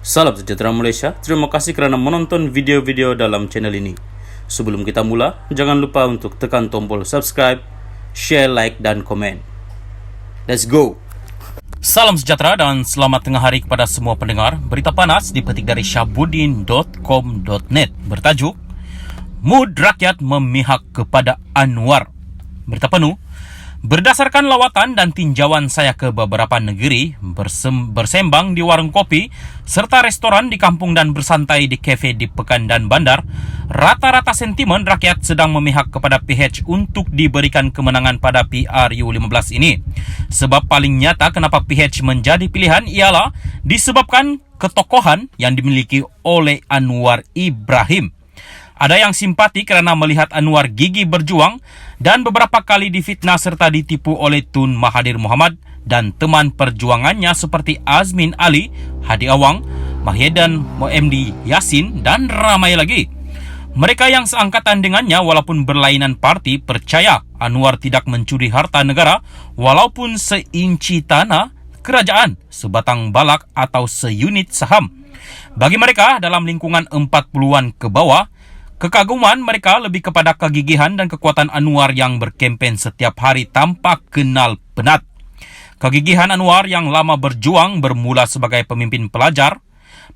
Salam sejahtera Malaysia, terima kasih kerana menonton video-video dalam channel ini. Sebelum kita mula, jangan lupa untuk tekan tombol subscribe, share, like dan komen. Let's go! Salam sejahtera dan selamat tengah hari kepada semua pendengar. Berita panas dipetik dari syahbudin.com.net bertajuk Mood Rakyat Memihak kepada Anwar. Berita penuh. Berdasarkan lawatan dan tinjauan saya ke beberapa negeri, bersembang di warung kopi serta restoran di kampung dan bersantai di kafe di pekan dan bandar, rata-rata sentimen rakyat sedang memihak kepada PH untuk diberikan kemenangan pada PRU15 ini. Sebab paling nyata kenapa PH menjadi pilihan ialah disebabkan ketokohan yang dimiliki oleh Anwar Ibrahim. Ada yang simpati kerana melihat Anwar gigih berjuang dan beberapa kali difitnah serta ditipu oleh Tun Mahathir Mohamad dan teman perjuangannya seperti Azmin Ali, Hadi Awang, Mahyedan MD Yassin dan ramai lagi. Mereka yang seangkatan dengannya walaupun berlainan parti percaya Anwar tidak mencuri harta negara walaupun seinci tanah kerajaan, sebatang balak atau seunit saham. Bagi mereka dalam lingkungan 40-an ke bawah, kekaguman mereka lebih kepada kegigihan dan kekuatan Anwar yang berkempen setiap hari tanpa kenal penat. Kegigihan Anwar yang lama berjuang bermula sebagai pemimpin pelajar,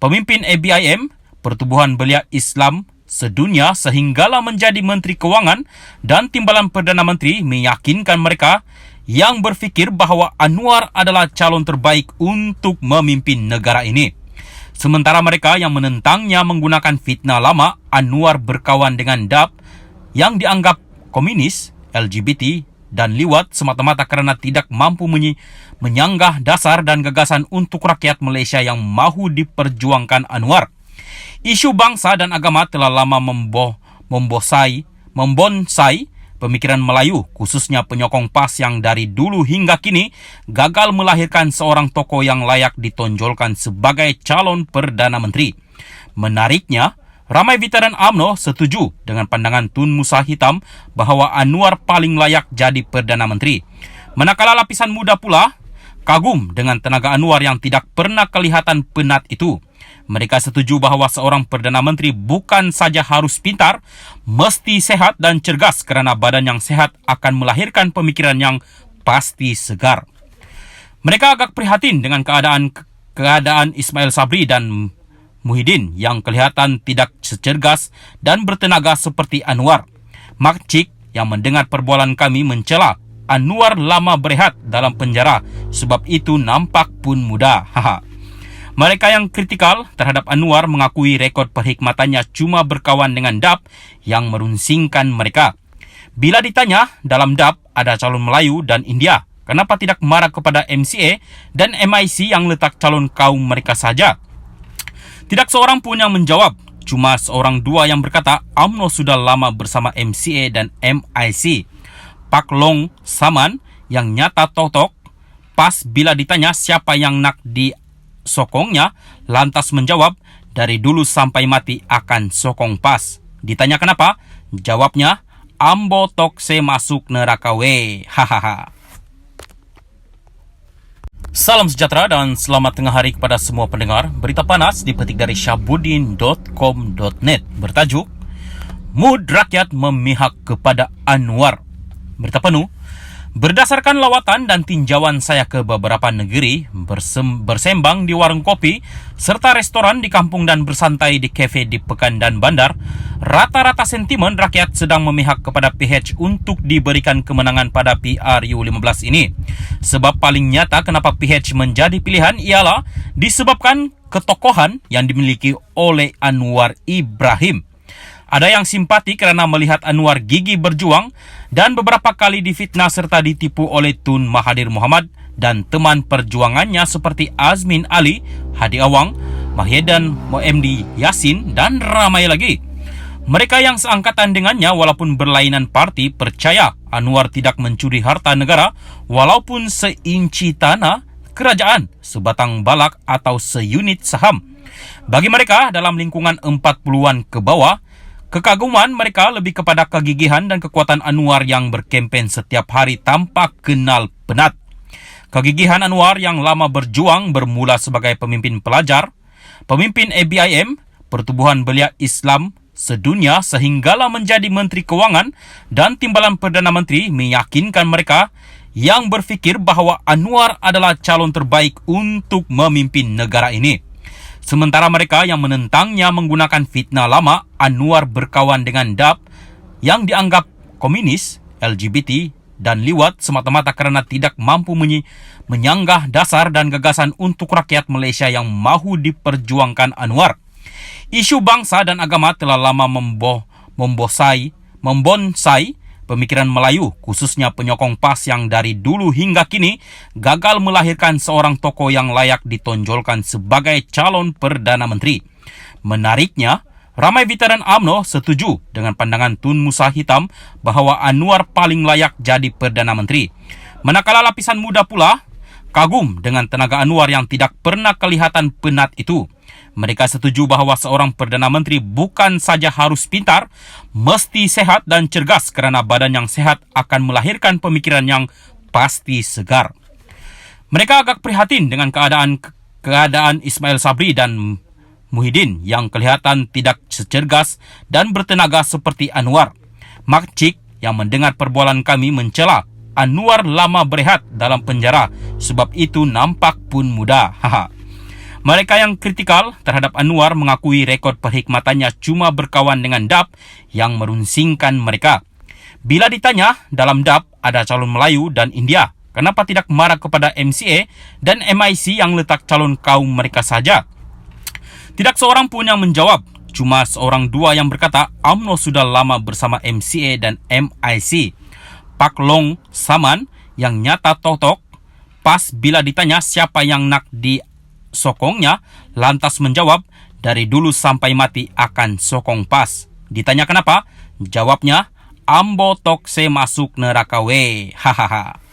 pemimpin ABIM, Pertubuhan Belia Islam Sedunia sehinggalah menjadi Menteri Kewangan dan Timbalan Perdana Menteri meyakinkan mereka yang berfikir bahawa Anwar adalah calon terbaik untuk memimpin negara ini. Sementara mereka yang menentangnya menggunakan fitnah lama, Anwar berkawan dengan DAP yang dianggap komunis, LGBT dan liwat semata-mata kerana tidak mampu menyanggah dasar dan gagasan untuk rakyat Malaysia yang mahu diperjuangkan Anwar. Isu bangsa dan agama telah lama membonsai pemikiran Melayu, khususnya penyokong PAS yang dari dulu hingga kini gagal melahirkan seorang tokoh yang layak ditonjolkan sebagai calon Perdana Menteri. Menariknya, ramai veteran UMNO setuju dengan pandangan Tun Musa Hitam bahawa Anwar paling layak jadi Perdana Menteri. Manakala lapisan muda pula kagum dengan tenaga Anwar yang tidak pernah kelihatan penat itu. Mereka setuju bahawa seorang Perdana Menteri bukan saja harus pintar, mesti sehat dan cergas kerana badan yang sehat akan melahirkan pemikiran yang pasti segar. Mereka agak prihatin dengan keadaan Ismail Sabri dan Muhyiddin yang kelihatan tidak secergas dan bertenaga seperti Anwar. Makcik yang mendengar perbualan kami mencela Anwar lama berehat dalam penjara sebab itu nampak pun muda. Mereka yang kritikal terhadap Anwar mengakui rekod perkhidmatannya cuma berkawan dengan DAP yang merunsingkan mereka. Bila ditanya dalam DAP ada calon Melayu dan India, kenapa tidak marah kepada MCA dan MIC yang letak calon kaum mereka saja? Tidak seorang pun yang menjawab. Cuma seorang dua yang berkata UMNO sudah lama bersama MCA dan MIC. Pak Long Saman yang nyata totok pas bila ditanya siapa yang nak disokongnya, lantas menjawab dari dulu sampai mati akan sokong PAS. Ditanya kenapa? Jawabnya, ambo tokse masuk neraka we. Hahaha. Salam sejahtera dan selamat tengah hari kepada semua pendengar. Berita panas dipetik dari syahbudin.com.net bertajuk Mood Rakyat Memihak kepada Anwar. Berita penuh. Berdasarkan lawatan dan tinjauan saya ke beberapa negeri, bersembang di warung kopi serta restoran di kampung dan bersantai di kafe di pekan dan bandar, rata-rata sentimen rakyat sedang memihak kepada PH untuk diberikan kemenangan pada PRU15 ini. Sebab paling nyata kenapa PH menjadi pilihan ialah disebabkan ketokohan yang dimiliki oleh Anwar Ibrahim. Ada yang simpati kerana melihat Anwar gigih berjuang dan beberapa kali difitnah serta ditipu oleh Tun Mahathir Mohamad dan teman perjuangannya seperti Azmin Ali, Hadi Awang, Mahyedan MD Yassin dan ramai lagi. Mereka yang seangkatan dengannya walaupun berlainan parti percaya Anwar tidak mencuri harta negara walaupun seinci tanah kerajaan, sebatang balak atau seunit saham. Bagi mereka dalam lingkungan 40-an ke bawah, kekaguman mereka lebih kepada kegigihan dan kekuatan Anwar yang berkempen setiap hari tanpa kenal penat. Kegigihan Anwar yang lama berjuang bermula sebagai pemimpin pelajar, Pemimpin ABIM, Pertubuhan Belia Islam Sedunia sehinggalah menjadi Menteri Kewangan dan Timbalan Perdana Menteri meyakinkan mereka yang berfikir bahawa Anwar adalah calon terbaik untuk memimpin negara ini. Sementara mereka yang menentangnya menggunakan fitnah lama Anwar berkawan dengan DAP yang dianggap komunis, LGBT dan liwat semata-mata kerana tidak mampu menyanggah dasar dan gagasan untuk rakyat Malaysia yang mahu diperjuangkan Anwar. Isu bangsa dan agama telah lama membonsai pemikiran Melayu, khususnya penyokong PAS yang dari dulu hingga kini gagal melahirkan seorang tokoh yang layak ditonjolkan sebagai calon Perdana Menteri. Menariknya, ramai veteran UMNO setuju dengan pandangan Tun Musa Hitam bahawa Anwar paling layak jadi Perdana Menteri. Manakala lapisan muda pula kagum dengan tenaga Anwar yang tidak pernah kelihatan penat itu. Mereka setuju bahawa seorang Perdana Menteri bukan saja harus pintar, mesti sehat dan cergas kerana badan yang sehat akan melahirkan pemikiran yang pasti segar. Mereka agak prihatin dengan keadaan Ismail Sabri dan Muhyiddin yang kelihatan tidak secergas dan bertenaga seperti Anwar. Makcik yang mendengar perbualan kami mencela Anwar lama berehat dalam penjara sebab itu nampak pun muda. Mereka yang kritikal terhadap Anwar mengakui rekod perkhidmatannya cuma berkawan dengan DAP yang merunsingkan mereka. Bila ditanya dalam DAP ada calon Melayu dan India, kenapa tidak marah kepada MCA dan MIC yang letak calon kaum mereka saja? Tidak seorang pun yang menjawab. Cuma seorang dua yang berkata UMNO sudah lama bersama MCA dan MIC. Pak Long Saman yang nyata totok PAS bila ditanya siapa yang nak disokongnya, lantas menjawab dari dulu sampai mati akan sokong PAS. Ditanya kenapa? Jawabnya, ambo tok se masuk neraka we. Hahaha.